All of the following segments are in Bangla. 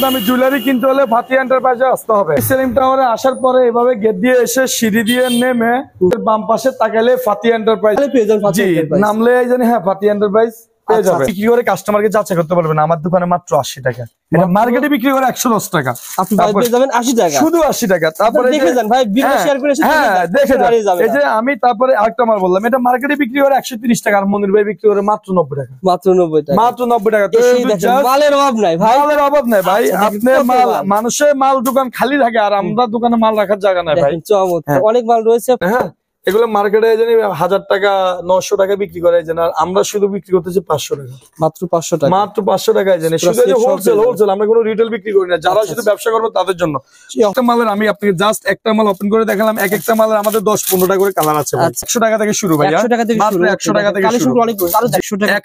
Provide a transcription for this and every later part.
দামি জুয়েলারি কিনতে হলে ফাতিয়া এন্টারপ্রাইজে আসতে হবে। সেলিম টাওয়ারে আসার পরে এভাবে গেট দিয়ে এসে সিঁড়ি দিয়ে নেমে বাম পাশে তাকালে ফাতিয়া এন্টারপ্রাইজ, জি নামলে এই জানি হ্যাঁ ফাতিয়া এন্টারপ্রাইজ পেয়ে যাবে। বিক্রি করে কাস্টমারকে যাচাই করতে পারবেন। আমার দোকানে মাত্র 80 টাকা, এটা মার্কেটে বিক্রি করে 110 টাকা, আপনি পেয়ে যাবেন 80 টাকা, শুধু 80 টাকা। তারপরে দেখে যান ভাই, ভিডিও শেয়ার করে দেখে যান। এই যে আমি তারপরে আরেকটা মাল বললাম, এটা মার্কেটে বিক্রি করে 130 টাকা, আর মনির ভাই বিক্রি করে মাত্র 90 টাকা, মাত্র 90 টাকা, মাত্র 90 টাকা। তো মালের অভাব নাই ভাই, মালের অভাব নাই ভাই। আপনি মাল, মানুষের মাল দোকান খালি থাকে, আর আমরা দোকানে মাল রাখার জায়গা নাই ভাই। চমৎকার, অনেক মাল রয়েছে। হ্যাঁ, এগুলো মার্কেটে জানি 1000 টাকা 900 টাকা বিক্রি করে, আর আমরা শুধু বিক্রি করতেছি 500 টাকা, মাত্র 500 টাকা, মাত্র 500 টাকায় জানি। শুধু হোলসেল, হোলসেল, আমরা কোনো রিটেল বিক্রি করি না। যারা শুধু ব্যবসা করবে তাদের জন্য। একটা মালের আমি আপনাকে জাস্ট একটা মাল ওপেন করে দেখালাম। এক একটা মালের আমাদের 10-15 টাকা করে কালার আছে। 100 টাকা থেকে শুরু ভাই, 100 টাকা থেকে শুরু, 100 টাকা থেকে শুরু,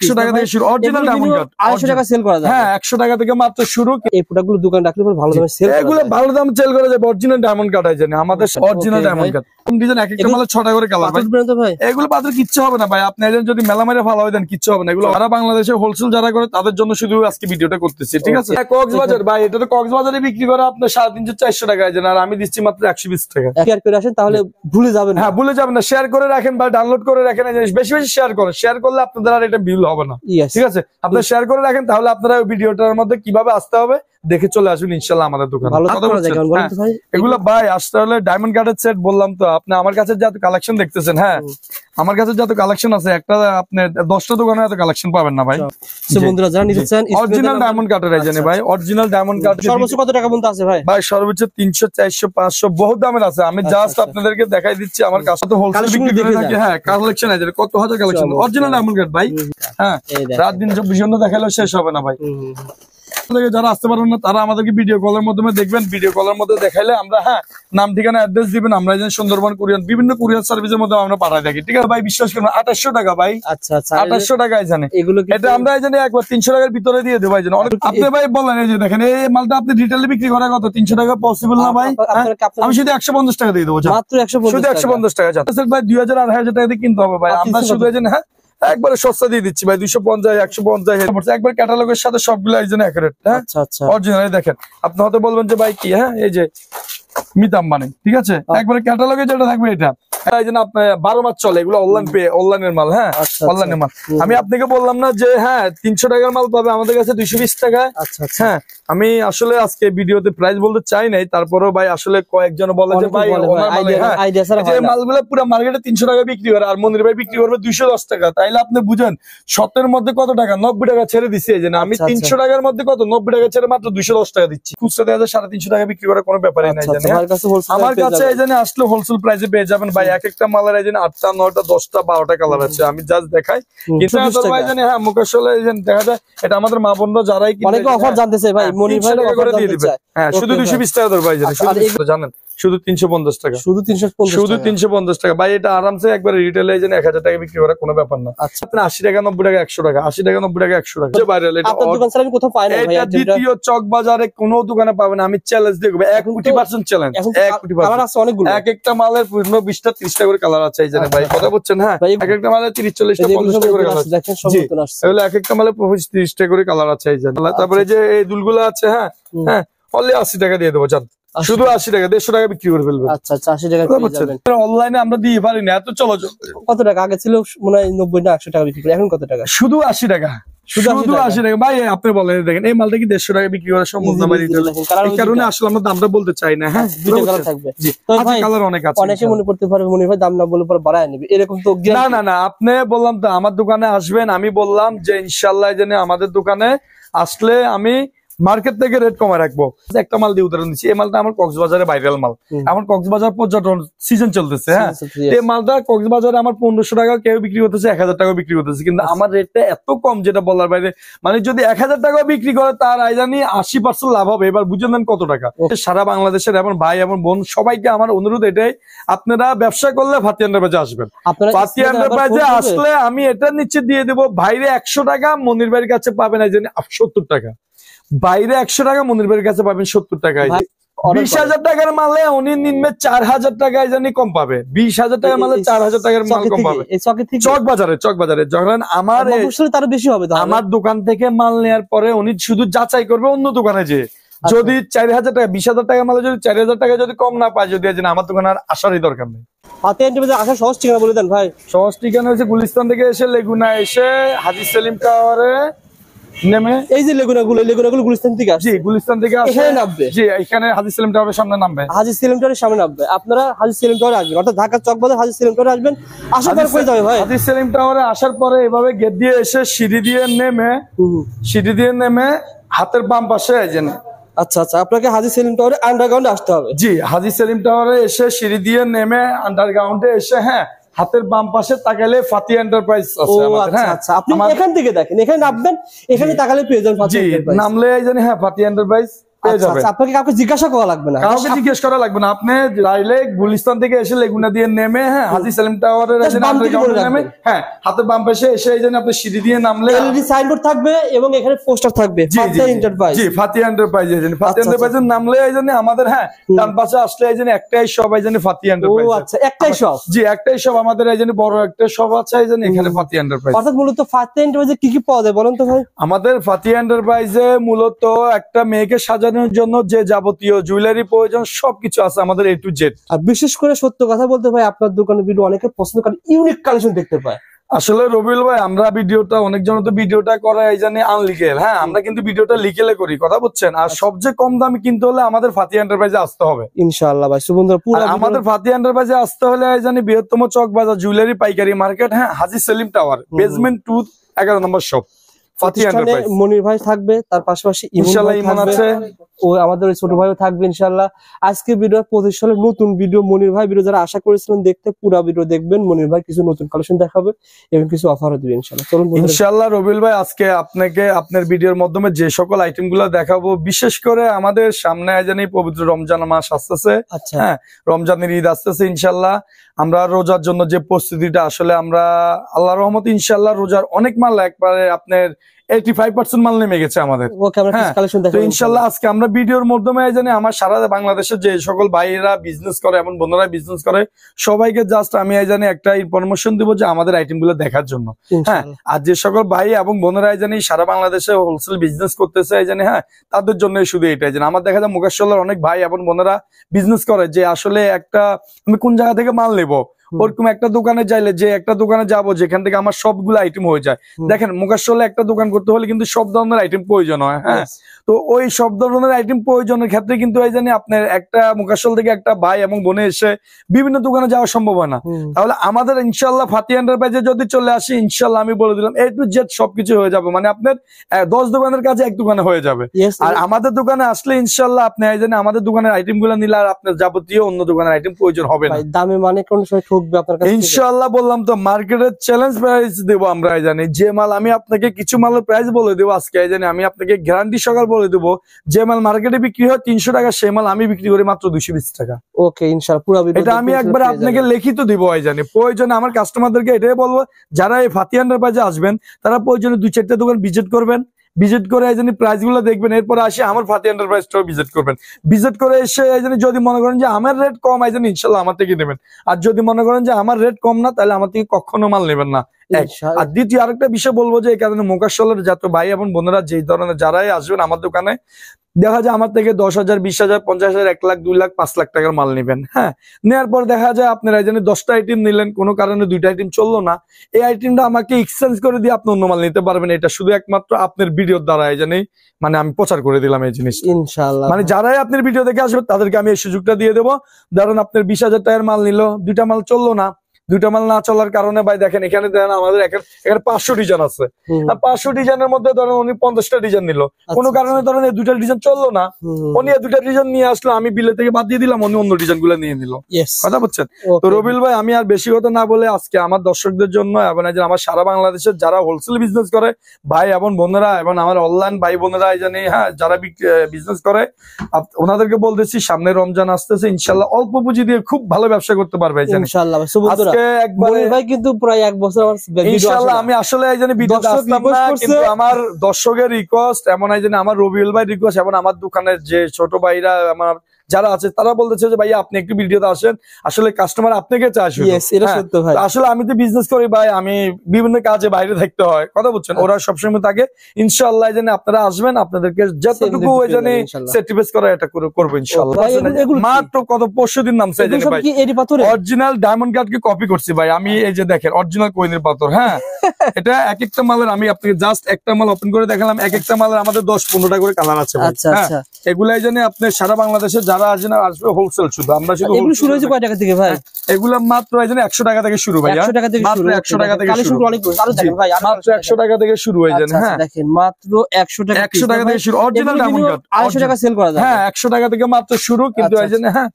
100 টাকা থেকে শুরু। অরিজিনাল ডায়মন্ড কাট 250 টাকা সেল করা যায়। হ্যাঁ, 100 টাকা থেকে মাত্র শুরু। এই প্রোডাক্টগুলো দোকান রাখলে ভালো দামে সেল করা যায়, এগুলো ভালো দামে সেল করা যায়। অরিজিনাল ডায়মন্ড কাট জানি আমাদের, অরিজিনাল ডায়মন্ড কাট ডিজাইন। এক একটা মালের 6 টাকা করে কালার ভাই। এগুলো বাজারে কিচ্ছু হবে না ভাই, আপনি যদি মেলা মেরে ভালো হয় দেন কিচ্ছু হবে না। এগুলো সারা বাংলাদেশে হোলসেল যারা করে তাদের জন্য শুধু আজকে ভিডিওটা করতেছি, ঠিক আছে। কক্সবাজার ভাই, এটা তো কক্সবাজারে বিক্রি করে আপনার 350-400 টাকায়, আর আমি দিচ্ছি মাত্র 120 টাকা। শেয়ার করে আসেন, তাহলে ভুলে যাবেন। হ্যাঁ, ভুলে যাবেন না। শেয়ার করে রাখেন বা ডাউনলোড করে রাখেন, বেশি বেশি শেয়ার করেন। শেয়ার করলে আপনাদের আর এটা ভিউ হবে না, ঠিক আছে। আপনারা শেয়ার করে রাখেন, তাহলে আপনারা ভিডিওটার মধ্যে কিভাবে আসতে হবে দেখে চলে আসবেন ইনশাল্লাহ আমাদের দোকানে। এগুলো ভাই আসতে হলে ডায়মন্ড কাটের সেট বললাম তো আপনি, আমার কাছে যত কালেকশন দেখতেছেন, হ্যাঁ আমার কাছে যত কালেকশন আছে, একটা আপনি 10টা দোকানে এত কালেকশন পাবেন না ভাই। বন্ধুরা যারা নিতে চান অরিজিনাল ডায়মন্ড কাটের এই জানি ভাই, অরিজিনাল ডায়মন্ড কাট সর্বোচ্চ কত টাকা পর্যন্ত আছে ভাই? ভাই সর্বোচ্চ 300, 400, 500 বহুত দামের আছে। আমি জাস্ট আপনাদেরকে দেখাই দিচ্ছি। আমার কাছে তো হোলসেল বিক্রি করে থাকি। হ্যাঁ, কালেকশন আছে কত হাজার কালেকশন অরিজিনাল ডায়মন্ড কাট ভাই। হ্যাঁ, রাত দিন 24 ঘন্টা দেখালেও শেষ হবে না ভাই। যারা আসতে পারবেন না তারা আমাদেরকে ভিডিও কলের মাধ্যমে দেখবেন। ভিডিও কলের মধ্যে দেখাইলে আমরা হ্যাঁ নাম ঠিকানা অ্যাড্রেস দিবেন, আমরা সুন্দরবন কুরিয়ার বিভিন্ন কুরিয়ার সার্ভিসের মধ্যে আমরা পাঠাই থাকি, ঠিক আছে ভাই। বিশ্বাস করুন 2800 টাকা ভাই। আচ্ছা আচ্ছা, 2800 টাকায় জানে এগুলো, এটা আমরা জানি একবার 300 টাকার ভিতরে দিয়ে দেবো ভাই। আপনি ভাই বলেন এই যে দেখেন এই মালটা আপনি রিটেলে বিক্রি করা কত 300 টাকা পসিবল না ভাই? আমি শুধু 150 টাকা দিয়ে দেবো, মাত্র 150 টাকা ভাই। 2000-2500 টাকা দিয়ে কিনতে হবে ভাই। আমরা শুধু এই যে হ্যাঁ একবারে সস্তা দিয়ে দিচ্ছি ভাই, 250, 150 একবার ক্যাটালগের সাথে সবগুলো একজন অ্যাকুরেট। হ্যাঁ অরিজিনাল দেখেন। আপনি হয়তো বলবেন যে ভাই কি, হ্যাঁ এই যে মিতাম মানে, ঠিক আছে একবারে ক্যাটালগে যেটা থাকবে এটা আপনার 12 মাস চলে। এগুলো অনলাইনের মাল। হ্যাঁ, অনলাইনের মাল। আমি আপনাকে বললাম না যে হ্যাঁ 300 টাকার মাল পাবে আমাদের কাছে 220 টাকায়। হ্যাঁ, আমি আসলে আজকে ভিডিওতে প্রাইস বলতে চাই নাই, তারপরেও ভাই আসলে কয়েকজন বলে যে ভাই মালগুলো পুরো মার্কেটে 300 টাকা বিক্রি করে, আর মনির ভাই বিক্রি করবে 210 টাকা। তাইলে আপনি বুঝেন শতের মধ্যে কত টাকা, 90 টাকা ছেড়ে দিচ্ছে। এই যে আমি 300 টাকার মধ্যে কত 90 টাকা ছেড়ে মাত্র 210 টাকা দিচ্ছি। খুচরা 350 টাকা বিক্রি করার কোনো ব্যাপারই নাই। আমার কাছে এই জন্য আসলে হোলসেল প্রাইসে পেয়ে যাবেন ভাই। এক একটা মালের এই জন্য 8টা 9টা 10টা 12টা কালার আছে। আমি জাস্ট দেখাই, কিন্তু ভাই জানি হ্যাঁ মুখ আসলে এই যে দেখা যায় এটা আমাদের মা বোনরা যারাই অনেকে অফার জানতেছে ভাই, মনির ভাই করে দিয়ে দিবে। হ্যাঁ, শুধু 220 টাকা ধর ভাই জানেন, শুধু 350 টাকা, শুধু 350 টাকা ভাই। এটা আরামসে একবার রিটেলে 1000 টাকা বিক্রি করার কোনো ব্যাপার না। আচ্ছা, আপনি 80 টাকা 90 টাকা 100 টাকা, 80 টাকা 90 টাকা 100 টাকা ভাইরাল। এটা আপনার দোকান ছাড়া আমি কোথাও পাই না ভাই। এটা দ্বিতীয় চক বাজারে কোনো দোকানে পাবেন না। আমি চ্যালেঞ্জ দেখব 1,000,000% চ্যালেঞ্জ। 1,000,000 কালার আছে অনেকগুলো। এক একটা মালের 20টা 30টা করে কালার আছে এই জানেন ভাই, কথা বলছেন। হ্যাঁ, এক একটা মালের 30-40টা 50টা করে কালার আছে। দেখেন সম্পূর্ণ আসছে এগুলো, এক একটা মালের 25-30টা করে কালার আছে এই জানেন। তারপরে যে এই দুলগুলো আছে, হ্যাঁ হ্যাঁ অনলি 80 টাকা দিয়ে দেবো জান, শুধু 80 টাকা, 150 টাকা বিক্রি করে ফেলবে। আচ্ছা আচ্ছা, 80 টাকা অনলাইনে আমরা দিয়ে পারি না। এত চলো কত টাকা আগে ছিল মনে হয় 90 না 100 টাকা বিক্রি করে, এখন কত টাকা? শুধু 80 টাকা, শুধু 80 টাকা ভাই। আপনি বলেন দেখেন এই মালটা কি 150 টাকা বিক্রি করা সম্ভব না ভাই? এই কারণে আসলে আমরা দামটা বলতে চাই না। হ্যাঁ, দুটো কালার থাকবে। জি, কালার অনেক আছে। অনেকে মনে করতে পারে মনে হয় দাম না বলে পরে বাড়ায় নেবে, এরকম তো না না না। আপনি বললাম তো আমার দোকানে আসবেন, আমি বললাম যে ইনশাআল্লাহ জানি আমাদের দোকানে আসলে আমি মার্কেট থেকে রেট কমে রাখবো। একটা মাল দিয়ে উদাহরণ দিচ্ছি, এই মালটা আমার কক্সবাজারে ভাইরাল মাল। এখন কক্সবাজার পর্যটন সিজন চলতেছে। হ্যাঁ, এই মালটা কক্সবাজারে আমার 1500 টাকা কেউ বিক্রি করতেছে, 1000 টাকা বিক্রি করতেছে, কিন্তু আমার রেটটা এত কম যেটা বলার বাইরে। মানে যদি 1000 টাকা বিক্রি করে তার আইজানি 80% লাভ হবে। এবার বুঝে নেন কত টাকা। সারা বাংলাদেশের এমন ভাই এবং বোন সবাইকে আমার অনুরোধ এটাই, আপনারা ব্যবসা করলে ফাতিয়া এন্টারপ্রাইজে আসবেন। ফাতিয়া এন্টারপ্রাইজে আসলে আমি এটা নিশ্চিত দিয়ে দেবো, বাইরে 100 টাকা মনির ভাইয়ের কাছে পাবেন এই জন্য 70 টাকা, বাইরে 100 টাকা মনির ভাইয়ের কাছে পাবেন 70 টাকায়। 20,000 টাকার মালে উনি নিম্নে 4,000 টাকায় জানি কম পাবে। 20,000 টাকার মালে 4,000 টাকার মাল কম পাবে চক বাজারে। যখন আমার তার বেশি হবে, আমার দোকান থেকে মাল নেওয়ার পরে উনি শুধু যাচাই করবে অন্য দোকানে যে যদি 4000 টাকা 20,000 টাকা মালে যদি 4000 টাকা যদি কম না পায়, যদি আমার দোকানে আর আসারই দরকার নেই। ফাতিয়া এন্টারপ্রাইজে আসার সহজ ঠিকানা বলে দেন ভাই। সহজ ঠিকানা হচ্ছে গুলিস্তান থেকে এসে লেগুনা এসে হাজী সেলিম টাওয়ারে নেমে, এই যে লেগুনাগুলো গুলিস্তান থেকে আসে। জি, গুলিস্তান থেকে এখানে নামবে। জি, এখানে হাজী সেলিম টাওয়ারের সামনে নামবে। হাজী সেলিম টাওয়ারের সামনে নামবে। আপনারা হাজী সেলিম টাওয়ারে আসবেন, অর্থাৎ ঢাকা চকবাজার হাজী সেলিম টাওয়ারে আসবেন। আসার পর কই যাবে ভাই? হাজী সেলিম টাওয়ারে আসার পরে এভাবে গেট দিয়ে এসে সিঁড়ি দিয়ে নেমে হাতের বাম পাশে এজেন্ট। আচ্ছা আচ্ছা, আপনাকে হাজী সেলিম টাওয়ারে আন্ডারগ্রাউন্ডে আসতে হবে। জি, হাজী সেলিম টাওয়ারে এসে সিঁড়ি দিয়ে নেমে আন্ডারগ্রাউন্ডে এসে হাতের বাম পাশে তাকালে ফাতিয়া এন্টারপ্রাইজ আছে আমাদের। আচ্ছা আচ্ছা, আপনি এখান থেকে দেখেন, এখানে নামবেন, এখানে তাকালে পেয়ে যাবেন ফাতিয়া এন্টারপ্রাইজ। নামলে এই জানি ফাতিয়া এন্টারপ্রাইজ পেয়ে যাবেন। আপনাকে কাউকে জিজ্ঞাসা করা লাগবে না, কাউকে জিজ্ঞেস করা লাগবে না। আপনি ডাইরেক্ট গুলিস্তান থেকে এসে লেগুনা দিয়ে নেমে হাজী সেলিম টাওয়ারের নেমে হাতের বাম পাশে এসে এই জানি আপনি সিঁড়ি দিয়ে নামলে এলইডি সাইনবোর্ড থাকবে এবং এখানে পোস্টার থাকবে ফাতিয়া এন্টারপ্রাইজ। জি, ফাতিয়া এন্টারপ্রাইজ এই ফাতিয়া এন্টারপ্রাইজের নামলে এই জানি আমাদের ডান পাশে আসলে এই জানি একটাই শপ এই জানি ফাতিয়া এন্টারপ্রাইজ। ও আচ্ছা, একটাই শপ। জি, একটাই শপ আমাদের এই জানি বড় একটা শপ আছে এই জানি এখানে ফাতিয়া এন্টারপ্রাইজ। অর্থাৎ মূলত ফাতিয়া এন্টারপ্রাইজে কি কি পাওয়া যায় বলেন তো ভাই? আমাদের ফাতিয়া এন্টারপ্রাইজে মূলত একটা মেয়েকে সাজানোর জন্য যে যাবতীয় জুয়েলারি প্রয়োজন সবকিছু আছে আমাদের A to Z। আর বিশেষ করে সত্য কথা বলতে ভাই, আপনার দোকানের ভিডিও অনেকে পছন্দ করে, ইউনিক কালেকশন দেখতে পায়। আসলে রবিউল ভাই, আমরা অনেকজন তো ভিডিওটা করে এই জানি আনলিগেল। আমরা কিন্তু ভিডিওটা লিগেলে করি, কথা বুঝছেন। আর সবচেয়ে কম দামে কিনতে হলে আমাদের ফাতিয়া এন্টারপ্রাইজে আসতে হবে ইনশাআল্লাহ ভাই। সুবন্ধুরা, পুরো আমাদের ফাতিয়া এন্টারপ্রাইজে আসতে হলে এই জানি বৃহত্তম চক বাজার জুয়েলারি পাইকারি মার্কেট, হাজী সেলিম টাওয়ার বেসমেন্ট 2 11 নম্বর শপ ফাতিয়া এন্টারপ্রাইজ। মনির ভাই থাকবে, তার পাশাপাশি ইনশাআল্লাহ ইমন আছে, ও আমাদের ওই ছোট ভাইও থাকবে ইনশাআল্লাহ। আজকে ভিডিও 25 সালের নতুন ভিডিও, মনির ভাই ভিডিও যারা আশা করেছিলেন দেখতে, পুরো ভিডিও দেখবেন। মনির ভাই কিছু নতুন কালেকশন দেখাবে এবং কিছু অফারও দিবে ইনশাআল্লাহ। চলুন ইনশাআল্লাহ রবিউল ভাই, আজকে আপনাকে আপনার ভিডিওর মাধ্যমে যে সকল আইটেম গুলো দেখাবো, বিশেষ করে আমাদের সামনে জানি পবিত্র রমজান মাস আসতেছে। রমজানের ঈদ আসতেছে ইনশাআল্লাহ। আমরা রোজার জন্য যে প্রস্তুতিটা আসলে আমরা আল্লাহর রহমতে ইনশাআল্লাহ রোজার অনেক মাল একবারে আপনার 85% মাল নেমে গেছে আমাদের। ইনশাআল্লাহ আজকে আমরা ভিডিওর মাধ্যমে জানি আমার সারা বাংলাদেশের যে সকল ভাইয়েরা বিজনেস করে এবং বোনেরা বিজনেস করে সবাইকে জাস্ট আমি জানি একটা ইনফরমেশন দিব যে আমাদের আইটেম গুলো দেখার জন্য। আর যে সকল ভাই এবং বোনেরা জানি সারা বাংলাদেশে হোলসেল বিজনেস করতেছে জানি তাদের জন্য শুধু এটাই জানি। আমার দেখা যায় মুকাশশালার অনেক ভাই এবং বোনেরা বিজনেস করে যে আসলে একটা আমি কোন জায়গা থেকে মাল নেবো, ওরকম একটা দোকানে যাইলে যে একটা দোকানে যাবো যেখান থেকে আমার সবগুলো আইটেম হয়ে যায়। দেখেন মুকাশশালায় একটা দোকান করতে হলে কিন্তু সব ধরনের আইটেম প্রয়োজন হয়। তো ওই সব ধরনের আইটেম প্রয়োজনের ক্ষেত্রে কিন্তু এই জানি আপনার একটা মুকাশশাল থেকে একটা ভাই এবং বোনে এসে বিভিন্ন দোকানে যাওয়া সম্ভব হয় না। তাহলে আমাদের ইনশাআল্লাহ ফাতিয়া এন্টারপ্রাইজে যদি চলে আসি ইনশাআল্লাহ আমি বলে দিলাম A to Z সবকিছু হয়ে যাবে। মানে আপনার 10 দোকানের কাছে এক দোকানে হয়ে যাবে। আর আমাদের দোকানে আসলে ইনশাআল্লাহ আপনি এই জানি আমাদের দোকানের আইটেম গুলো নিলে আর আপনার যাবতীয় অন্য দোকানের আইটেম প্রয়োজন হবে না। দামে মানে কোন সময় ঠকবে আপনার কাছে ইনশাআল্লাহ। বললাম তো মার্কেটের চ্যালেঞ্জ প্রাইস দেবো আমরা জানি। যে মাল আমি আপনাকে কিছু মালের প্রাইস বলে দেবো আজকে জানি, আমি আপনাকে গ্যারান্টি সকাল বলে দেবো যে মাল মার্কেটে বিক্রি হয় 300 টাকা সেই মাল আমি বিক্রি করি মাত্র 220 টাকা। ওকে ইনশাআল্লাহ পুরো এটা আমি একবার আপনাকে লিখিত দিব জানি। প্রয়োজনে আমার কাস্টমারদেরকে এটাই বলবো যারা এই ফাতিয়া এন্টারপ্রাইজে আসবেন তারা প্রয়োজনে 2-4টা দোকান ভিজিট করবেন, ভিজিট করে এই জানি প্রাইস গুলো দেখবেন, এরপরে আসে আমার ফাতিয়া এন্টারপ্রাইজটাও ভিজিট করবেন। ভিজিট করে এসে এই জানি যদি মনে করেন যে আমার রেট কম এই জানি ইনশাআল্লাহ আমার থেকে নেবেন, আর যদি মনে করেন যে আমার রেট কম না তাহলে আমার থেকে কখনো মাল নেবেন না। আর দ্বিতীয় আরেকটা বিষয় বলবো যে এই কারণে মুকাশশালার যত ভাই এবং বোনেরা যেই ধরনের যারাই আসবেন আমার দোকানে দেখা যায় আমার থেকে 10,000 20,000 50,000 1 লাখ 2 লাখ 5 লাখ টাকার মাল নেবেন। নেওয়ার পর দেখা যায় আপনারা জানি 10টা আইটেম নিলেন, কোনো কারণে 2টা আইটেম চললো না, এই আইটেমটা আমাকে এক্সচেঞ্জ করে দিয়ে আপনি অন্য মাল নিতে পারবেন। এটা শুধু একমাত্র আপনার ভিডিওর দ্বারা জানি মানে আমি প্রচার করে দিলাম এই জিনিস ইনশাআল্লাহ। মানে যারাই আপনার ভিডিও দেখে আসবে তাদেরকে আমি এই সুযোগটা দিয়ে দেবো। ধরেন আপনার 20,000 টাকার মাল নিল, 2টা মাল চললো না, 2টা মাল না চলার কারণে ভাই দেখেন এখানে দেখেন আমাদের এখানে 500 ডিজাইন আছে। 500 ডিজাইনের মধ্যে ধরেন উনি 50টা ডিজাইন নিল, কোনো কারণে ধরেন এই 2টা ডিজাইন চললো না, উনি এই 2টা ডিজাইন নিয়ে আসলো, আমি বিলে থেকে বাদ দিয়ে দিলাম, উনি অন্য ডিজাইন গুলো নিয়ে নিল। কথা বলছেন তো রবিউল ভাই, আমি আর বেশি কথা না বলে আজকে আমার দর্শকদের জন্য এবং আমার সারা বাংলাদেশের যারা হোলসেল বিজনেস করে ভাই এবং বোনেরা এবং আমার অনলাইন ভাই বোনেরা জানি যারা বিজনেস করে ওনাদেরকে বলতেছি সামনে রমজান আসতেছে ইনশাআল্লাহ অল্প পুঁজি দিয়ে খুব ভালো ব্যবসা করতে পারবে ইনশাআল্লাহ। ভাই কিন্তু প্রায় 1 বছর ইনশাআল্লাহ আমি আসলে এই জানি ভিডিওতে আসলাম না, কিন্তু আমার দর্শকের রিকোয়েস্ট এমন এই জানি আমার রবিউল ভাই রিকোয়েস্ট এবং আমার দোকানের যে ছোট ভাইরা আমার যারা আছে তারা বলতেছে যে ভাই আপনি একটু ভিডিওতে আসেন, আসলে কাস্টমার আপনাকে চায় শুধু। Yes, এটা সত্য ভাই। তো আসলে আমি তো বিজনেস করি ভাই, আমি বিভিন্ন কাজে বাইরে থাকতে হয়, কথা বুঝছেন, ওরা সবসময় থাকে। ইনশাআল্লাহ এই জন্য আপনারা আসবেন, আপনাদেরকে যতটুকু ওই জন্য স্যাটিসফাই করা এটা করবো ইনশাআল্লাহ। মাত্র কত 25 দিন নামছে এই যে ভাই, অরিজিনাল ডায়মন্ড কাট কে কপি করছি ভাই আমি। এই যে দেখেন অরিজিনাল কোহিনূর পাথর, হ্যাঁ এটা এক একটা মালের, আমি আপনাকে জাস্ট একটা মাল ওপেন করে দেখালাম, এক একটা মালের আমাদের 10-15টা করে কালার আছে ভাই। হ্যাঁ এগুলা এই জন্য আপনি সারা বাংলাদেশে যারা আসেন আসবে হোলসেল শুধু, আমরা শুধু এগুলো শুরু হয়েছে কয় টাকা থেকে ভাই? এগুলা মাত্র এই জন্য 100 টাকা থেকে শুরু ভাই, 100 টাকা থেকে শুরু, 100 টাকা থেকে শুরু, ভাই মাত্র 100 টাকা থেকে শুরু হয়ে যায়। হ্যাঁ দেখেন মাত্র 100 টাকা, 100 টাকা থেকে শুরু অরিজিনাল ডায়মন্ড কাট, 250 টাকা সেল করা যায়। হ্যাঁ 100 টাকা থেকে মাত্র শুরু, কিন্তু এই জন্য হ্যাঁ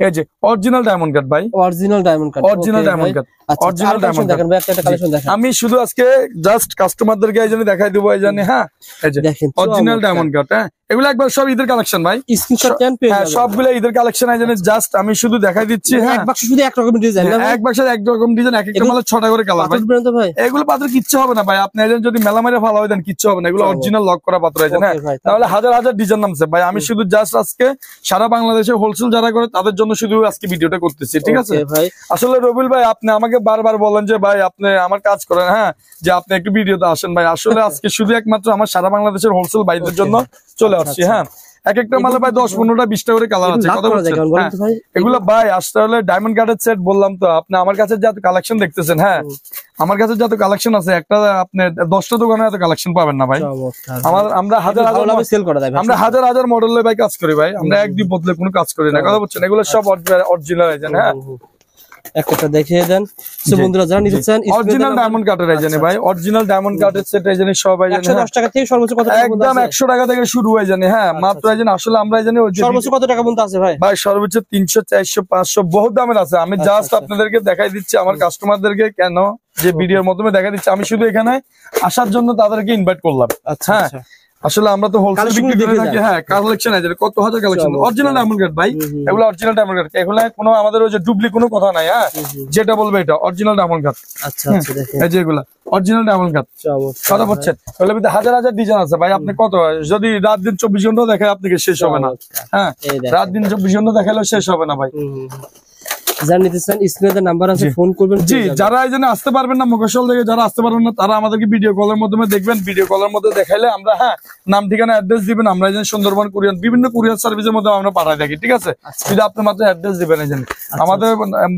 এই যে অরিজিনাল ডায়মন্ড কাট ভাই, original diamond cut, original diamond cut, original diamond cut. দেখেন ভাই একটা কালেকশন দেখেন, আমি শুধু আজকে জাস্ট কাস্টমারদেরকে এই জন্য দেখাই দেবো এই জন্য। হ্যাঁ এই যে দেখেন অরিজিনাল ডায়মন্ড কাট, হ্যাঁ এগুলো একবার সব ঈদের কালেকশন ভাই, স্ক্রিনশট দেন পেয়ে হ্যাঁ যাবেন। সবগুলো ঈদের কালেকশন এই জন্য জাস্ট আমি শুধু দেখাই দিচ্ছি। হ্যাঁ এক বাক্স শুধু এক রকমের ডিজাইন না ভাই, এক বাক্সে এক রকম ডিজাইন, এক একটা মালের 6টা করে কালার ভাই। পাথর ব্র্যান্ড ভাই, এগুলো পাথর কিচ্ছু হবে না ভাই, আপনি একজন যদি মেলা মেরে ভালো হয় দেন কিচ্ছু হবে না, এগুলো অরিজিনাল লক করা পাথর আছে। হ্যাঁ তাহলে হাজার হাজার ডিজাইন নামছে ভাই, আমি শুধু জাস্ট আজকে সারা বাংলাদেশে হোলসেল যারা করে তাদের জন্য শুধু আজকে ভিডিওটা করতেছি, ঠিক আছে ভাই। আসলে রবিউল ভাই আপনি আমাকে বারবার বলেন যে ভাই আপনি আমার কাজ করেন, হ্যাঁ যে আপনি একটু ভিডিওতে আসেন ভাই, আসলে আজকে শুধু একমাত্র আমার সারা বাংলাদেশের হোলসেল ভাইদের জন্য চলে আসছি। হ্যাঁ এক একটা মালে ভাই 10-15টা 20টা করে কালার আছে, কথা বলছেন। এগুলো ভাই আসতে হলে ডায়মন্ড কাটের সেট বললাম তো আপনি, আমার কাছে যত কালেকশন দেখতেছেন, হ্যাঁ আমার কাছে যত কালেকশন আছে একটা আপনি 10টা দোকানে এত কালেকশন পাবেন না ভাই। আমরা হাজার হাজার মডেলের ভাই কাজ করি ভাই, আমরা এক দুই বদলে কোনো কাজ করি না, কথা বলছেন। এগুলো সব অরিজিনাল আছে। হ্যাঁ একটা দেখিয়ে দেন বন্ধুরা যারা নিতে চান, অরিজিনাল ডায়মন্ড কাটের এই জানি ভাই, অরিজিনাল ডায়মন্ড কাটের সেট এই জানি সব এই জানি 110 টাকা থেকে সর্বোচ্চ কত টাকা একদম 100 টাকা থেকে শুরু হয়ে জানি। হ্যাঁ মাত্র এই জানি আসলে আমরা এই জানি সর্বোচ্চ কত টাকা পর্যন্ত আছে ভাই? ভাই সর্বোচ্চ 300 400 500 বহুত দামের আছে। আমি জাস্ট আপনাদেরকে দেখাই দিচ্ছি, আমার কাস্টমারদেরকে কেন যে ভিডিওর মাধ্যমে দেখাই দিচ্ছি, আমি শুধু এখানে আসার জন্য তাদেরকে ইনভাইট করলাম। হ্যাঁ আসলে আমরা তো হোলসেল বিক্রি করে থাকি। হ্যাঁ কালেকশন আছে কত হাজার কালেকশন, অরিজিনাল ডায়মন্ড কাট ভাই, এগুলো অরিজিনাল ডায়মন্ড কাট, এগুলো কোনো আমাদের ওই যে ডুপ্লি কোনো কথা নাই। হ্যাঁ যেটা বলবে এটা অরিজিনাল ডায়মন্ড কাট। আচ্ছা আচ্ছা দেখেন এই যে এগুলা অরিজিনাল ডায়মন্ড কাট, কথা বলছেন। তাহলে হাজার হাজার ডিজাইন আছে ভাই, আপনি কত যদি রাত দিন 24 ঘন্টা দেখায় আপনাকে শেষ হবে না। হ্যাঁ রাত দিন 24 ঘন্টা দেখালেও শেষ হবে না ভাই। যারা নিতে চান স্ক্রিনে নাম্বার আছে, ফোন করবেন। জি যারা এই জন্য আসতে পারবেন না মফস্বল থেকে, যারা আসতে পারবেন না তারা আমাদেরকে ভিডিও কলের মাধ্যমে দেখবেন, ভিডিও কলের মধ্যে দেখাইলে আমরা হ্যাঁ নাম ঠিকানা অ্যাড্রেস দিবেন, আমরা এই সুন্দরবন কুরিয়ার বিভিন্ন কুরিয়ার সার্ভিসের মধ্যে আমরা পাঠাই থাকি, ঠিক আছে যদি আপনি মাত্র অ্যাড্রেস দিবেন। এই জন্য আমাদের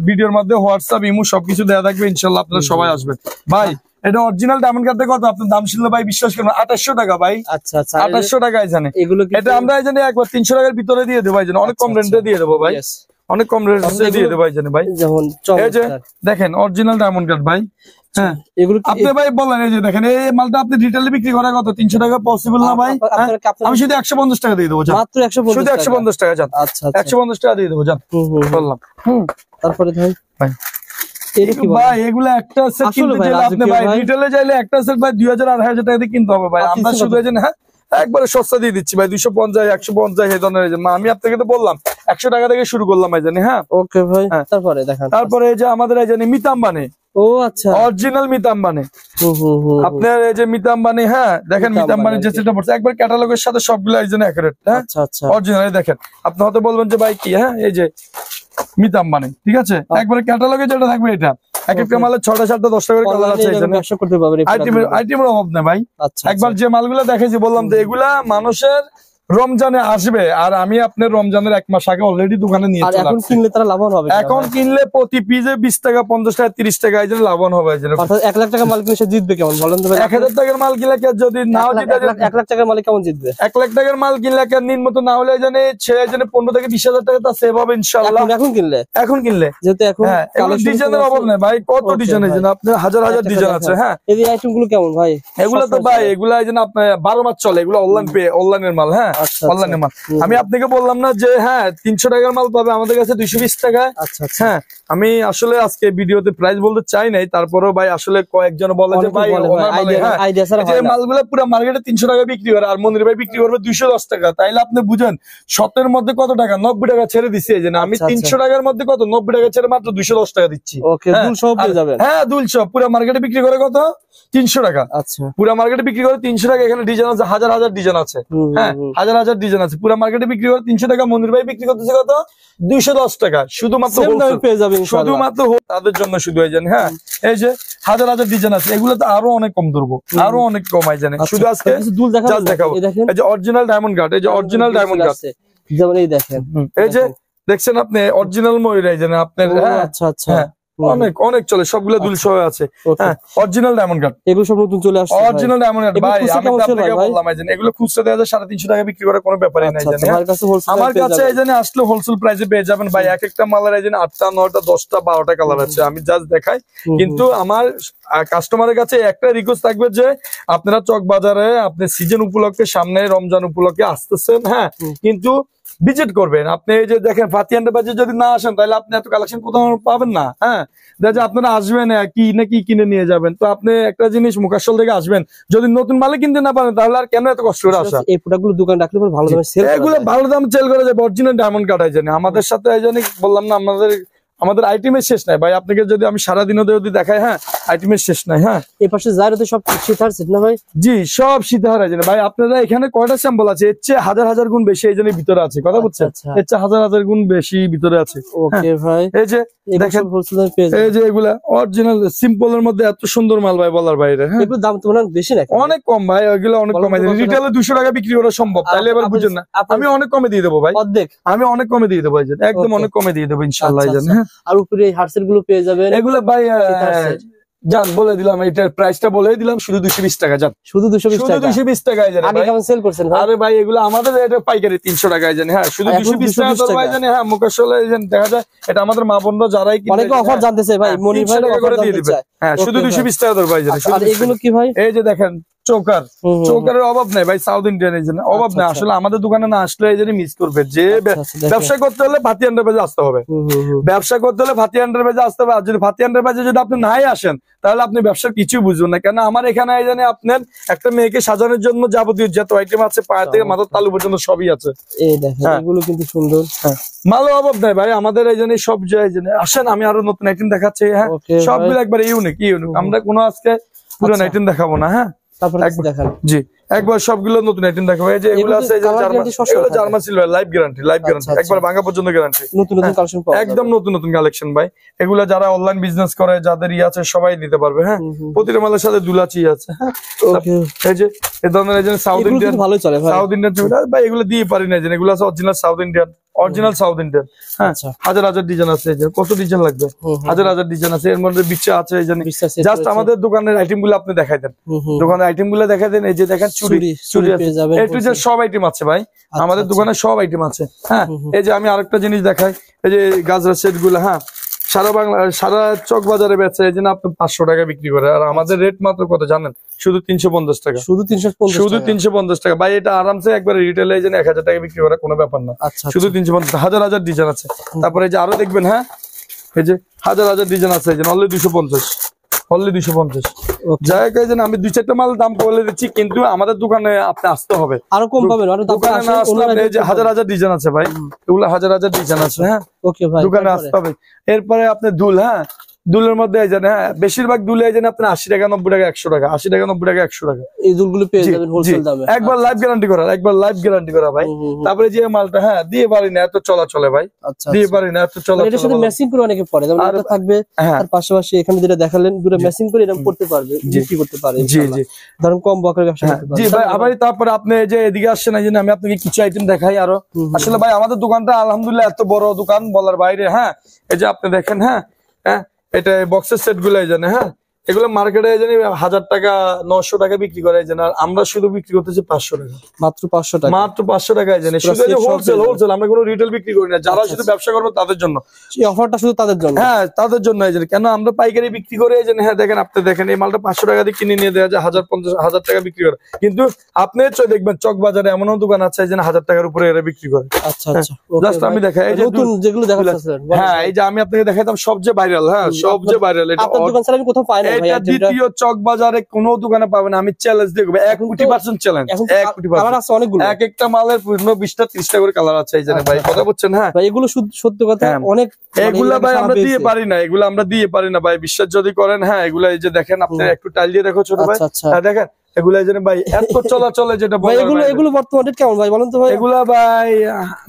ভিডিওর মধ্যে হোয়াটসঅ্যাপ ইমো সবকিছু দেওয়া থাকবে, ইনশাল্লাহ আপনারা সবাই আসবেন ভাই। এটা অরিজিনাল ডায়মন্ড কাটতে কত আপনার দাম ছিল ভাই বিশ্বাস করুন 2800 টাকা ভাই। আচ্ছা আচ্ছা 2800 টাকায় জানে এগুলো, এটা আমরা এই জন্য একবার 300 টাকার ভিতরে দিয়ে দেবো ভাই, অনেক কম রেন্টে দিয়ে দেবো ভাই, অনেক কম রেটে দিয়ে দেবো ভাই জানেন ভাই। যেমন এই যে দেখেন অরিজিনাল ডায়মন্ড কাট ভাই। হ্যাঁ এগুলো আপনি ভাই বলেন, এই যে দেখেন এই মালটা আপনি রিটেলে বিক্রি করা কত 300 টাকা পসিবল না ভাই? আমি শুধু 150 টাকা দিয়ে দেবো, মাত্র 150, শুধু 150 টাকা জান। আচ্ছা 150 টাকা দিয়ে দেবো জান, বললাম। তারপরে ভাই ভাই এগুলো একটা সেট কিনতে চাইলে আপনি ভাই রিটেলে চাইলে একটা সেট ভাই 2000-2500 টাকা দিয়ে কিনতে হবে ভাই। আমরা শুধু এই যে হ্যাঁ একবারে সস্তা দিয়ে দিচ্ছি ভাই, 250 150 এই ধরনের। আমি আপনাকে তো বললাম 100 টাকা থেকে শুরু করলাম ভাই জানি। হ্যাঁ ওকে ভাই তারপরে দেখেন, তারপরে এই যে আমাদের এই জানি মিতাম্বানি। ও আচ্ছা অরিজিনাল মিতাম্বানি, আপনার এই যে মিতাম্বানি। হ্যাঁ দেখেন মিতাম্বানি যে সেটা পড়ছে একবার ক্যাটালগের সাথে সবগুলো এই জন্য একুরেট। হ্যাঁ আচ্ছা আচ্ছা অরিজিনাল দেখেন, আপনি হয়তো বলবেন যে ভাই কি, হ্যাঁ এই যে মিতাম্বানি, ঠিক আছে একবারে ক্যাটালগে যেটা থাকবে এটা। এক একটা মালের 6টা 7টা 10টা করে কালার আছে, আইটেমের অভাব নেই ভাই। একবার যে মালগুলো দেখেছি বললাম তো এগুলা মানুষের রমজানে আসবে, আর আমি আপনার রমজানের 1 মাস আগে অলরেডি দোকানে নিয়ে চলে আসছি। এখন কিনলে তারা লাভবান হবে, এখন কিনলে প্রতি পিসে 20 টাকা 50 টাকা 30 টাকা এই জন্য লাভবান হবে। 1 লাখ টাকা মাল কিনলে সে জিতবে কেমন বলেন তো ভাই? 1000 টাকার মাল কিনলে যদি নাও জিতে 1 লাখ টাকার মালে কেমন জিতবে? 1 লাখ টাকার মাল কিনলে নিম্নত না হলে জানে ছেড়ে জানে 15 থেকে 20,000 টাকা তা সেভ হবে ইনশাআল্লাহ। এখন কিনলে যেহেতু এখন ডিজাইনের অভাব নেই ভাই, কত ডিজাইন আছে না আপনার হাজার হাজার ডিজাইন আছে। হ্যাঁ এই আইটেম গুলো কেমন ভাই? এগুলো তো ভাই এগুলা এই জন্য আপনার 12 মাস চলে, এগুলো অনলাইনের মাল। হ্যাঁ অনলাইনের মাল আমি আপনাকে বললাম না যে হ্যাঁ 300 টাকার মাল পাবে আমাদের কাছে 220 টাকায়। হ্যাঁ আমি আসলে আজকে ভিডিওতে প্রাইস বলতে চাই নাই, তারপরেও ভাই আসলে কয়েকজন বলে যে ভাই মালগুলো পুরো মার্কেটে 300 টাকা বিক্রি করে আর মনির ভাই বিক্রি করবে 210 টাকা, তাইলে আপনি বুঝেন শতের মধ্যে কত টাকা 90 টাকা ছেড়ে দিচ্ছি। এই যে আমি 300 টাকার মধ্যে কত 90 টাকা ছেড়ে মাত্র 210 টাকা দিচ্ছি। হ্যাঁ দুলসব পুরো মার্কেটে বিক্রি করে কত 300 টাকা। আচ্ছা পুরো মার্কেটে বিক্রি করে 300 টাকা, এখানে ডিজাইন আছে হাজার হাজার ডিজাইন আছে। হ্যাঁ হাজার হাজার হাজার ডিজাইন আছে। পুরো মার্কেটে বিক্রি করে 300 টাকা, মনির ভাই বিক্রি করতেছে কত 210 টাকা, শুধুমাত্র পেয়ে যাবেন শুধুমাত্র তাদের জন্য শুধু এই জানেন। হ্যাঁ এই যে হাজার হাজার ডিজাইন আছে, এগুলো তো আরো অনেক কম ধরবো, আরো অনেক কমাই জানেন। শুধু আজকে দুল দেখাবো। এই যে অরিজিনাল ডায়মন্ড গার্ড, এই যে অরিজিনাল ডায়মন্ড গার্ড, যেমন এই দেখেন, এই যে দেখছেন আপনি অরিজিনাল ময়ূর এই জানেন আপনার। আচ্ছা আচ্ছা, অনেক অনেক চলে, সবগুলো দুল সহ আছে। হ্যাঁ অরিজিনাল ডায়মন্ড গার্ড, এগুলো সব নতুন চলে আসছে অরিজিনাল ডায়মন্ড গার্ড ভাই। আমি আপনাকে বললাম এই জানেন, এগুলো খুচরা 350 টাকা বিক্রি করার কোনো ব্যাপারই নাই জানেন। আমার কাছে এই জানেন আসলে হোলসেল প্রাইসে পেয়ে যাবেন ভাই। এক একটা মালের এই জানেন 8টা 9টা 10টা 12টা কালার আছে, আমি জাস্ট দেখাই। কিন্তু আমার কাস্টমারের কাছে একটা রিকোয়েস্ট থাকবে যে আপনারা চক বাজারে আপনি সিজন উপলক্ষে, সামনে রমজান উপলক্ষে আসতেছেন, হ্যাঁ কিন্তু ভিজিট করবেন। আপনি এই যে দেখেন ফাতি এন্টারপ্রাইজে যদি না আসেন তাহলে আপনি এত কালেকশন কোথাও পাবেন না। হ্যাঁ দেখা আপনারা আসবেন কি না কি কিনে নিয়ে যাবেন। তো আপনি একটা জিনিস মুকাশল থেকে আসবেন, যদি নতুন মালে কিনতে না পারেন তাহলে আর কেন এত কষ্ট করে আসা। এই প্রোডাক্টগুলো দোকান রাখলে ভালো দামে সেল, এগুলো ভালো দাম সেল করা যায়। অরিজিনাল ডায়মন্ড কাটাই জানি আমাদের সাথে এই জানি বললাম না, আমাদের আইটেমের শেষ নাই ভাই। আপনাকে যদি আমি সারাদিনও যদি দেখাই, হ্যাঁ আইটেমের শেষ নাই। হ্যাঁ এই পাশে যাইরতে সব সীতাহার সেট না ভাই? জি সব সীতাহার আছে ভাই। আপনারা এখানে কয়টা স্যাম্পল আছে, এর চেয়ে হাজার হাজার গুণ বেশি এই জন্য ভিতরে আছে, কথা বুঝছেন? এর চেয়ে হাজার হাজার গুণ বেশি ভিতরে আছে। ওকে ভাই, এই যে দেখেন এই যে এগুলা অরিজিনাল সিম্পল এর মধ্যে এত সুন্দর মাল ভাই বলার বাইরে। হ্যাঁ এগুলোর দাম তো অনেক বেশি নাকি? অনেক কম ভাই, ওইগুলো অনেক কমাই দিই। রিটেলে 200 টাকা বিক্রি করা সম্ভব, তাহলে এবার বুঝেন না আমি অনেক কমে দিয়ে দেবো ভাই, অর্ধেক। আমি অনেক কমে দিয়ে দেবো, একদম অনেক কমে দিয়ে দেবো ইনশাআল্লাহ। হ্যাঁ আর উপরে এই হার্টসেট গুলো পেয়ে যাবেন। এগুলো ভাই জান বলে দিলাম, এটার প্রাইসটা বলে দিলাম, শুধু 220 টাকা। জান শুধু 220 টাকা, 220 টাকায় জানেন। আগে কেমন সেল করছেন ভাই? আরে ভাই এগুলো আমাদের এটা পাইকারি 300 টাকায় জানি। হ্যাঁ শুধু 220 টাকা তোর ভাই জানি। হ্যাঁ মুকাশলে দেখা যায় এটা আমাদের মা বোনরা যারাই কিনে অনেকে অফার জানতেছে ভাই, মনি ভাই অফার দিয়ে দিবে। হ্যাঁ শুধু 220 টাকা তোর ভাই জানি। আর এগুলো কি ভাই? এই যে দেখেন চোকার, চোকারের অভাব নাই ভাই, সাউথ ইন্ডিয়ান এই জন্য অভাব নাই। আসলে আমাদের দোকানে না আসলে এই জন্য মিস করবে। যে ব্যবসা করতে হলে ফাতি এন্টারপ্রাইজে আসতে হবে, ব্যবসা করতে হলে ফাতি এন্টারপ্রাইজে আসতে হবে। আর যদি ফাতি এন্টারপ্রাইজে যদি আপনি নাই আসেন তাহলে আপনি ব্যবসার কিছুই বুঝবেন না। কেন আমার এখানে এই জানি আপনার একটা মেয়েকে সাজানোর জন্য যাবতীয় যত আইটেম আছে, পায়ে থেকে মাথার তালু পর্যন্ত সবই আছে। এই দেখেন এগুলো কিন্তু সুন্দর। হ্যাঁ মালো অভাব নাই ভাই আমাদের এই জন্য সব জায়গায়। আসেন আমি আরো নতুন আইটেম দেখাচ্ছি। হ্যাঁ সবগুলো একবার ইউনিক। আমরা কোনো আজকে পুরান আইটেম দেখাবো না। হ্যাঁ জি একবার সবগুলো নতুন আইটেম দেখাবো। এই যে এগুলো আছে, German silver life guarantee, life guarantee, একবার ভাঙা পর্যন্ত গ্যারান্টি। নতুন নতুন কালেকশন পাওয়া যাবে, একদম নতুন নতুন কালেকশন ভাই। এগুলা যারা অনলাইন বিজনেস করে, যাদের আছে সবাই নিতে পারবে। হ্যাঁ প্রতিটা মালের সাথে দুলাচি আছে। হ্যাঁ এই যে এই ধরনের এই যে সাউথ ইন্ডিয়ান ভালো চলে ভাই, সাউথ ইন্ডিয়ান ভাই এগুলো দিয়ে পারি না। এগুলো আছে original south Indian, original south Indian. হ্যাঁ হাজার হাজার ডিজাইন আছে। কত ডিজাইন লাগবে? হাজার হাজার ডিজাইন আছে। এর মধ্যে বিচ্ছা আছে। জাস্ট আমাদের দোকানের আইটেম গুলো আপনি দেখাই দেন, দোকানের আইটেম গুলো দেখাই দেন। এই যে দেখেন চুড়ি, চুড়ি সব আইটেম আছে ভাই আমাদের দোকানে, সব আইটেম আছে। হ্যাঁ এই যে আমি আরেকটা জিনিস দেখাই, এই যে গাজরা সেট গুলো। হ্যাঁ সারা বাংলা, সারা চক বাজারে বেচে এই জন্য আপনি 500 টাকা বিক্রি করে। আর আমাদের রেট মাত্র কত জানেন? শুধু 350 টাকা। শুধু 350 টাকা ভাই। এটা আরামসে একবার রিটেলে এই জন্য 1000 টাকা বিক্রি করা কোনো ব্যাপার না। শুধু 350, হাজার হাজার ডিজাইন আছে। তারপরে এই যে আরো দেখবেন, হ্যাঁ এই যে হাজার হাজার ডিজাইন আছে। এই যে অনলি 250, অনলি 250। জায়গায় যেন আমি 2-4টা মাল দাম বলে দিচ্ছি, কিন্তু আমাদের দোকানে আপনি আসতে হবে, আরো কম পাবেন। দোকানে না আসলে এই যে হাজার হাজার ডিজাইন আছে ভাই, এগুলো হাজার হাজার ডিজাইন আছে। হ্যাঁ ওকে ভাই দোকানে আসতে হবে। এরপরে আপনি দুল, হ্যাঁ দুলের মধ্যে এই জানেন, হ্যাঁ বেশিরভাগ দুলে এই জানেন আপনি 80 টাকা 90 টাকা 100 টাকা, 80 টাকা 90 টাকা 100 টাকা এই দুলগুলো পেয়ে যাবেন হোলসেল দামে। একবার লাইভ গ্যারান্টি করা, একবার লাইভ গ্যারান্টি করা ভাই। তারপরে যে মালটা, হ্যাঁ দিয়ে পারি না এত চলাচলে ভাই, দিয়ে পারি না এত চলাচলে। এটার সাথে ম্যাচিং করে অনেকে পরে, যেমন এটা থাকবে আর পাশাপাশি এখানে যেটা দেখালেন দুটো ম্যাচিং করে এরকম করতে পারবে, বিক্রি করতে পারে। জি জি ধরুন কম বকের ব্যবসা করতে পারে। জি ভাই আবার তারপরে আপনি যে এদিকে আসছেন, এই জন্য আমি আপনাকে কিছু আইটেম দেখাই আরো। আসলে ভাই আমাদের দোকানটা আলহামদুলিল্লাহ এত বড় দোকান বলার বাইরে। হ্যাঁ এই যে আপনি দেখেন, হ্যাঁ হ্যাঁ এটা বক্সের সেট গুলো জানে। হ্যাঁ এগুলো মার্কেটে জানি 1000 টাকা 900 টাকা বিক্রি করে জানে, আর আমরা শুধু বিক্রি করতেছি 500 টাকা, মাত্র 500 টাকা, মাত্র 500 টাকায় জানি। শুধু হোলসেল, হোলসেল, আমরা কোনো রিটেল বিক্রি করি না। যারা শুধু ব্যবসা করবে তাদের জন্য এই অফারটা, শুধু তাদের জন্য। হ্যাঁ তাদের জন্য এই জানি, কেন আমরা পাইকারি বিক্রি করে এই জানি। হ্যাঁ দেখেন আপনি দেখেন এই মালটা 500 টাকা দিয়ে কিনে নিয়ে দেওয়া যায় 1000 টাকা বিক্রি করে, কিন্তু আপনি দেখবেন চক বাজারে এমনও দোকান আছে যে 1000 টাকার উপরে এরা বিক্রি করে। আচ্ছা আচ্ছা জাস্ট আমি দেখাই এই যে নতুন যেগুলো দেখাচ্ছেন। হ্যাঁ এই যে আমি আপনাকে দেখাইতাম সবচেয়ে ভাইরাল। হ্যাঁ সবচেয়ে ভাইরাল এটা আপনার দোকান ছাড়া আমি কোথাও পাই না ভাই। এটা দ্বিতীয় চক বাজারে কোনো দোকানে পাবেন, আমি চ্যালেঞ্জ দিয়ে 1,000,000% চ্যালেঞ্জ। 1,000,000 কালার আছে অনেকগুলো, এক একটা মালের 20টা 30টা করে কালার আছে এই জানেন ভাই, কথা বলছেন। হ্যাঁ ভাই এগুলো সত্য কথা অনেক, এগুলা ভাই আমরা দিয়ে পারি না, এগুলো আমরা দিয়ে পারি না ভাই, বিশ্বাস যদি করেন। হ্যাঁ এগুলা এই যে দেখেন আপনি একটু টাইল দিয়ে দেখো ছোট ভাই, হ্যাঁ দেখেন এগুলা জানেন ভাই এত চলাচলে যেটা ভাই এগুলো বর্তমান রেট কেমন ভাই বলেন তো ভাই? এগুলা ভাই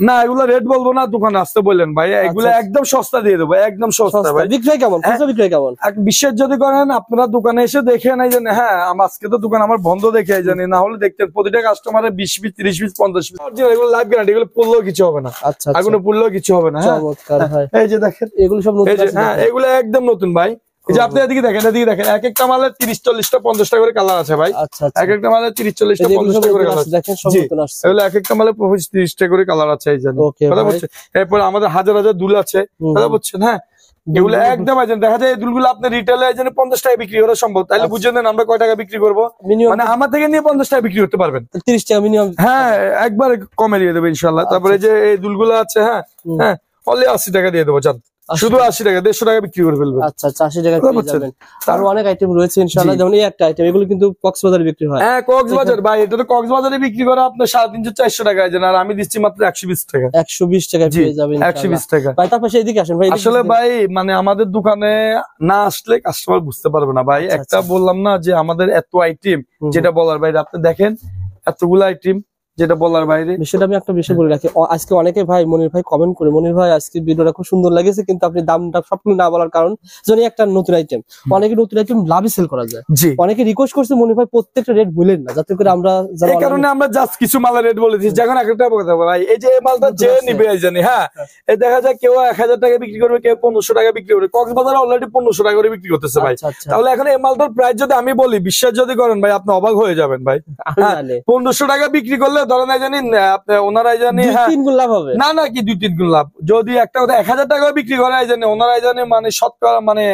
না এগুলা রেট বলবো না, দোকানে আসতে বললেন ভাই, এগুলা একদম সস্তা দিয়ে দেবো, একদম সস্তা ভাই। বিক্রয় কেমন, খুচরা বিক্রয় কেমন? বিশ্বাস যদি করেন আপনারা দোকানে এসে দেখে নাই জানেন, হ্যাঁ আজকে তো দোকান আমার বন্ধ দেখে জানি, না হলে দেখতেন প্রতিটা কাস্টমারের 20 পিস 30 পিস 50 পিস এগুলো লাইভ গ্যারান্টি, এগুলো পড়লেও কিছু হবে না, আচ্ছা আগুনে পড়লেও কিছু হবে না। এই যে দেখেন এগুলো সব নতুন, হ্যাঁ এগুলো একদম নতুন ভাই। এই যে আপনি এদিকে দেখেন, এদিকে দেখেন, এক একটা মালের 30-40টা 50টা করে কালার আছে ভাই। এক একটা মালের 30-40টা 50টা করে কালার আছে, এগুলো এক একটা মালের 25-30টা করে কালার আছে। এই জন্য কথা বলছেন, এরপর আমাদের হাজার হাজার দুল আছে, কথা বলছেন। হ্যাঁ এগুলো একদম আছে, দেখা যায় এই দুলগুলো আপনি রিটেলে 50 টাকা বিক্রি করা সম্ভব, তাহলে বুঝে নেন আমরা কয় টাকা বিক্রি করবো, মানে আমার থেকে নিয়ে 50 টাকা বিক্রি করতে পারবেন, 30 টাকা মিনিমাম। হ্যাঁ একবার কমে দিয়ে দেবো ইনশাল্লাহ। তারপরে যে এই দুলগুলো আছে, হ্যাঁ হ্যাঁ অনলি 80 টাকা দিয়ে দেবো, চান শুধু 80 টাকা, 150 টাকা বিক্রি করে ফেলবেন। আচ্ছা 80 টাকা পেয়ে যাবেন। আরো অনেক আইটেম রয়েছে ইনশাআল্লাহ, যেমন এই একটা আইটেম, এগুলো কিন্তু কক্সবাজারে বিক্রি হয়। হ্যাঁ কক্সবাজার ভাই, এটা তো কক্সবাজারে বিক্রি করে আপনার 350-400 টাকা, আর আমি দিচ্ছি মাত্র 120 টাকা। 120 টাকা পেয়ে যাবেন 120 টাকা ভাই। তারপর এদিকে আসেন ভাই। আসলে ভাই মানে আমাদের দোকানে না আসলে কাস্টমার বুঝতে পারবে না ভাই। একটা বললাম না যে আমাদের এত আইটেম, যেটা বলার বাইরে, আপনি দেখেন এতগুলো আইটেম যেটা বলার বাইরে। সেটা আমি একটা বিষয় বলে রাখি, আজকে অনেকে ভাই মনির ভাই কমেন্ট করে, মনির ভাই আজকে ভিডিওটা খুব সুন্দর লাগেছে, কিন্তু আপনি দামটা সবগুলো না বলার কারণ জানি একটা নতুন আইটেম, অনেকে নতুন আইটেম লাভে সেল করা যায়। অনেকে রিকোয়েস্ট করছে মনির ভাই প্রত্যেকটা রেট বলেন না, যাতে করে আমরা, এই কারণে আমরা জাস্ট কিছু মালের রেট বলে দিচ্ছি। যখন একটা কথা ভাই, এই যে এই মালটা যে নিবে জানি, হ্যাঁ এই দেখা যায় কেউ 1000 টাকা বিক্রি করবে, কেউ 1500 টাকা বিক্রি করবে, কক্সবাজারে অলরেডি 1500 টাকা করে বিক্রি করতেছে ভাই। তাহলে এখন এই মালটার প্রাইস যদি আমি বলি, বিশ্বাস যদি করেন ভাই, আপনি অবাক হয়ে যাবেন ভাই। 1500 টাকা বিক্রি করলে ধরেন জানি ওনারাই জানি, হ্যাঁ 2-3 গুণ লাভ হবে, না না কি 2-3 গুণ লাভ। যদি একটা কথা 1000 টাকা বিক্রি করে জানি, ওনারাই জানি মানে শতকরা মানে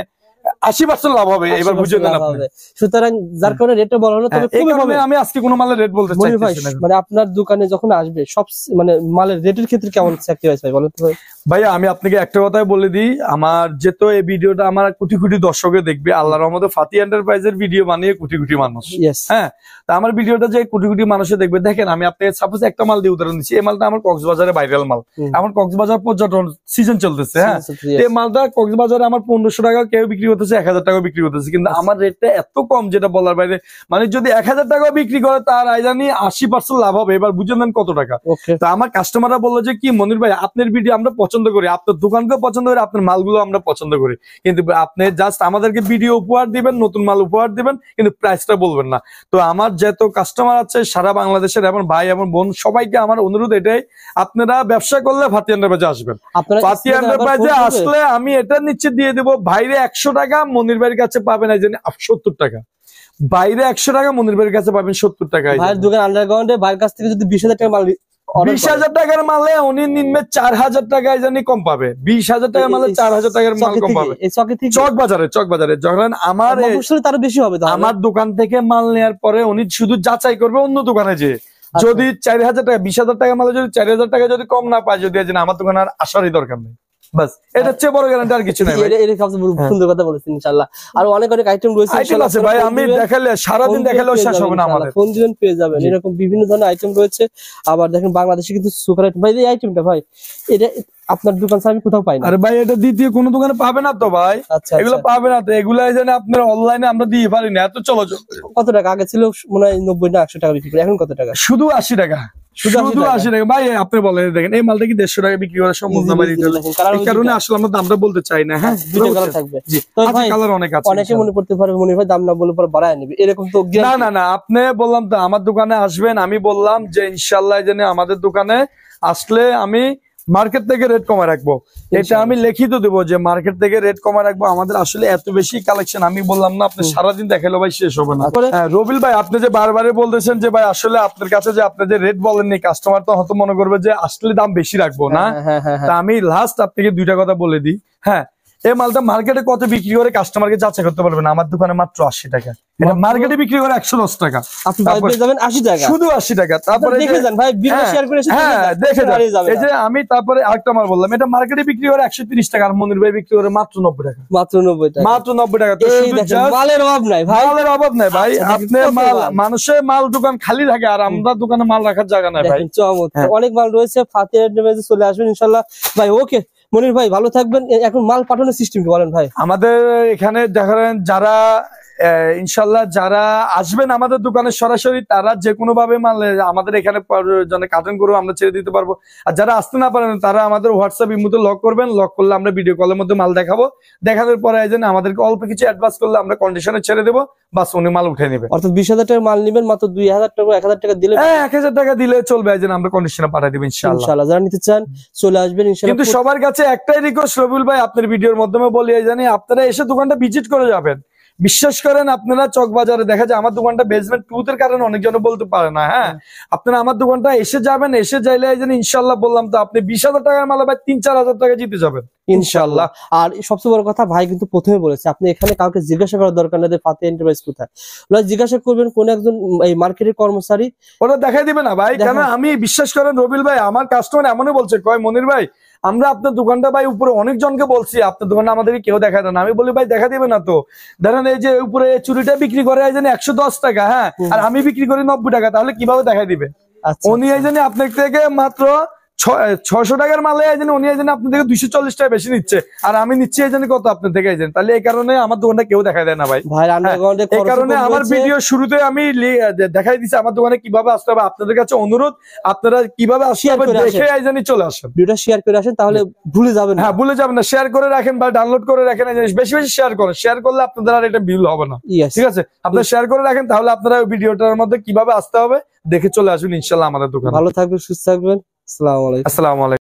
80% লাভ হবে। এবার বুঝে নেন আপনি। সুতরাং যার কারণে রেটটা বলা হলো, তবে খুবই ভাবে আমি আজকে কোনো মালের রেট বলতে চাইছি না। মানে আপনার দোকানে যখন আসবে সব মানে মালের রেটের ক্ষেত্রে কেমন স্যাক্রিফাইস ভাই বলেন তো ভাই? ভাইয়া আমি আপনাকে একটা কথাই বলে দিই, আমার যেহেতু এই ভিডিওটা আমার কোটি কোটি দর্শকে দেখবে, আল্লাহর রহমতে ফাতি এন্টারপ্রাইজের ভিডিও বানিয়ে কোটি কোটি মানুষ, হ্যাঁ তা আমার ভিডিওটা যে কোটি কোটি মানুষে দেখবে। দেখেন আমি আপনাকে সাপোজ একটা মাল দিয়ে উদাহরণ দিচ্ছি, এই মালটা আমার কক্সবাজারে ভাইরাল মাল, আমার কক্সবাজার পর্যটন সিজন চলতেছে, হ্যাঁ এই মালটা কক্সবাজারে আমার 1500 টাকা কেউ বিক্রি করতেছে, 1000 টাকা বিক্রি করতেছে, কিন্তু আমার রেটটা এত কম যেটা বলার বাইরে। মানে যদি 1000 টাকা বিক্রি করে তার আইজানি 80% লাভ হবে। এবার বুঝে নেন কত টাকা। তো আমার কাস্টমাররা বললো যে কি মনির ভাই আপনার ভিডিও আমরা পছন্দ করি, আপনার দোকানকেও পছন্দ করি, আপনার মালগুলো আমরা পছন্দ করি, কিন্তু আপনি জাস্ট আমাদেরকে ভিডিও উপহার দিবেন, নতুন মাল উপহার দিবেন, কিন্তু প্রাইসটা বলবেন না। তো আমার যত কাস্টমার আছে সারা বাংলাদেশের এবং ভাই এবং বোন সবাইকে আমার অনুরোধ এটাই, আপনারা ব্যবসা করলে ফাতি এন্টারপ্রাইজে আসবেন। ফাতি এন্টারপ্রাইজে আসলে আমি এটা নিশ্চিত দিয়ে দেবো, বাইরে 100 টাকা মনির ভাইয়ের কাছে পাবেন এই জন্য 70 টাকা, বাইরে 100 টাকা মনির ভাইয়ের কাছে পাবেন 70 টাকা। ভাইয়ের দোকান আন্ডারগ্রাউন্ডে, ভাইয়ের কাছ থেকে যদি 20,000 টাকা মাল 20,000 টাকার মালে উনি নিম্নে 4,000 টাকায় জানি কম পাবে, 20,000 টাকার মালে 4,000 টাকার মাল কম পাবে চকবাজারে। যখন আমার তার বেশি হবে, আমার দোকান থেকে মাল নেওয়ার পরে উনি শুধু যাচাই করবে অন্য দোকানে যে, যদি 4,000 টাকা 20,000 টাকা মালে যদি 4,000 টাকা যদি কম না পায়, যদি আমার দোকানে আর আসারই দরকার নেই, বাস এটা হচ্ছে বড় গ্যারান্টি, আর কিছু নাই। সুন্দর কথা বলেছেন ইনশাআল্লাহ। আর অনেক অনেক আইটেম রয়েছে ভাই, আমি দেখালে সারাদিন দেখালেও শেষ হবে না, আমাদের ফোন দিবেন পেয়ে যাবেন, এরকম বিভিন্ন ধরনের আইটেম রয়েছে। আবার দেখেন বাংলাদেশে কিন্তু সুপার আইটেম ভাই, এই আইটেমটা ভাই এটা আপনার দোকান আমি কোথাও পাই না। আরে ভাই এটা দ্বিতীয় কোনো দোকানে পাবে না তো ভাই, এগুলো পাবে না তো, এগুলো জানি আপনার অনলাইনে আমরা দিয়ে পারি না, এত চলো। কত টাকা আগে ছিল মনে হয় 90 না 100 টাকা বিক্রি করে, এখন কত টাকা? শুধু 80 টাকা, শুধু 80 টাকা ভাই। আপনি বলেন দেখেন এই মালটা কি 150 টাকা বিক্রি করা সম্ভব না ভাই? এই কারণে আসলে আমরা দামটা বলতে চাই না। হ্যাঁ দুটো কালার থাকবে, কালার অনেক আছে, অনেকে মনে করতে পারবে মনে হয় দাম না বলে পরে বাড়ায় নেবে, এরকম তো না। আপনি বললাম তো আমার দোকানে আসবেন, আমি বললাম যে ইনশাআল্লাহ জানি আমাদের দোকানে আসলে আমি মার্কেট থেকে রেট কমায় রাখবো, এটা আমি লিখিত দেবো যে মার্কেট থেকে রেট কমায় রাখবো। আমাদের আসলে এত বেশি কালেকশন, আমি বললাম না আপনি সারাদিন দেখালো ভাই শেষ হবে না। রবিল ভাই আপনি যে বারবারে বলতেছেন যে ভাই আসলে আপনার কাছে যে আপনি যে রেট বলেননি, কাস্টমার তো হয়তো মনে করবে যে আসলে দাম বেশি রাখবো না। তা আমি লাস্ট আপনাকে দুইটা কথা বলে দিই, হ্যাঁ এই মালটা মার্কেটে কত বিক্রি করে কাস্টমারকে যাচাই করতে পারবেন, আমার দোকানে মাত্র 80 টাকা, এটা মার্কেটে বিক্রি করে 110 টাকা, আপনি যাবেন 80 টাকা, শুধু 80 টাকা। তারপরে দেখে যান ভাই, ভিডিও শেয়ার করে দেখে যান। এই যে আমি তারপরে আরেকটা মাল বললাম, এটা মার্কেটে বিক্রি করে 130 টাকা, আর মনির ভাই বিক্রি করে মাত্র 90 টাকা, মাত্র 90 টাকা, মাত্র 90 টাকা। তো মালের অভাব নাই ভাই, মালের অভাব নাই ভাই। আপনি মাল, মানুষের মাল দোকান খালি থাকে, আর আমরা দোকানে মাল রাখার জায়গা নাই ভাই। চমৎকার অনেক মাল রয়েছে, ফাতি এন্টারপ্রাইজে চলে আসবেন ইনশাআল্লাহ ভাই। ওকে মনির ভাই ভালো থাকবেন। এখন মাল পাঠানোর সিস্টেম কি বলেন ভাই? আমাদের এখানে দেখেন যারা ইনশাল্লাহ যারা আসবেন আমাদের দোকানে সরাসরি, তারা যে কোনো ভাবে মাল আমাদের এখানে কার্টন করে আমরা ছেড়ে দিতে পারবো। আর যারা আসতে না পারেন তারা আমাদের হোয়াটসঅ্যাপ ইমোতে লক করবেন, লক করলে আমরা ভিডিও কলের মধ্যে মাল দেখাবো, দেখানোর পরে এই জন্য আমাদেরকে অল্প কিছু অ্যাডভান্স করলে আমরা কন্ডিশনে ছেড়ে দেবো, বাস উনি মাল উঠে নেবে। অর্থাৎ 20,000 টাকার মাল নেবেন মাত্র 2,000 টাকা 1,000 টাকা দিলে, 1,000 টাকা দিলে চলবে, এই জন্য আমরা কন্ডিশনে পাঠিয়ে দেবো ইনশাআল্লাহ। যারা নিতে চান চলে আসবেন ইনশাআল্লাহ। কিন্তু সবার কাছে একটাই রিকোয়েস্ট রবিউল ভাই, আপনার ভিডিওর মাধ্যমে বলি এই জানি আপনারা এসে দোকানটা ভিজিট করে যাবেন। বিশ্বাস করেন আপনারা চকবাজারে দেখা যায় আমার দোকানটা বেসমেন্ট 2 এর কারণে অনেকজন বলতে পারে না। হ্যাঁ, আপনারা আমার দোকানটা এসে যাবেন, এসে যাইলে এই জন্য ইনশাআল্লাহ বললাম তো আপনি 20,000 টাকার মাল ভাই 3-4 হাজার টাকা জিতে যাবেন ইনশাআল্লাহ। আর সবচেয়ে বড় কথা ভাই কিন্তু প্রথমে বলেছে আপনি এখানে কাউকে জিজ্ঞাসা করার দরকার নেই ফাতিয়া এন্টারপ্রাইজ কোথায়, জিজ্ঞাসা করবেন কোন একজন এই মার্কেটের কর্মচারী, ওরা দেখাই দিবে না ভাই। কেন আমি বিশ্বাস করেন রবিউল ভাই, আমার কাস্টমার এমনই বলছে, কয় মনির ভাই আমরা আপনার দোকানটা ভাই উপরে অনেকজনকে বলছি আপনার দোকানটা আমাদেরকে কেউ দেখা দেয় না। আমি বলি ভাই দেখা দিবে না তো, ধরেন এই যে উপরে চুরিটা বিক্রি করে এই জন্য 110 টাকা, হ্যাঁ, আর আমি বিক্রি করি 90 টাকা, তাহলে কিভাবে দেখাই দিবে? উনি এই জন্য আপনার থেকে মাত্র 600 টাকার মালে এই জন্য উনি এই জন্য আপনার থেকে 240 টাকা বেশি নিচ্ছে, আর আমি নিচ্ছি এই জন্য কত আপনার থেকে এই জন্য। তাহলে এই কারণে আমার দোকানটা কেউ দেখাই দেয় না ভাই। এই কারণে আমার ভিডিও শুরুতে আমি দেখাই দিচ্ছি আমার দোকানে কিভাবে আসতে হবে। আপনাদের কাছে অনুরোধ, আপনারা কিভাবে আসতে হবে দেখে এই জন্য চলে আসেন, ভিডিওটা শেয়ার করে আসেন, তাহলে ভুলে যাবেন না। হ্যাঁ, ভুলে যাবেন না, শেয়ার করে রাখেন বা ডাউনলোড করে রাখেন, বেশি বেশি শেয়ার করেন। শেয়ার করলে আপনাদের আর এটা ভিউ হবে না, ঠিক আছে? আপনারা শেয়ার করে রাখেন, তাহলে আপনারা ভিডিওটার মধ্যে কিভাবে আসতে হবে দেখে চলে আসবেন ইনশাআল্লাহ আমাদের দোকানে। ভালো থাকবেন, সুস্থ থাকবেন। আসসালামু আলাইকুম। আসসালামু আলাইকুম।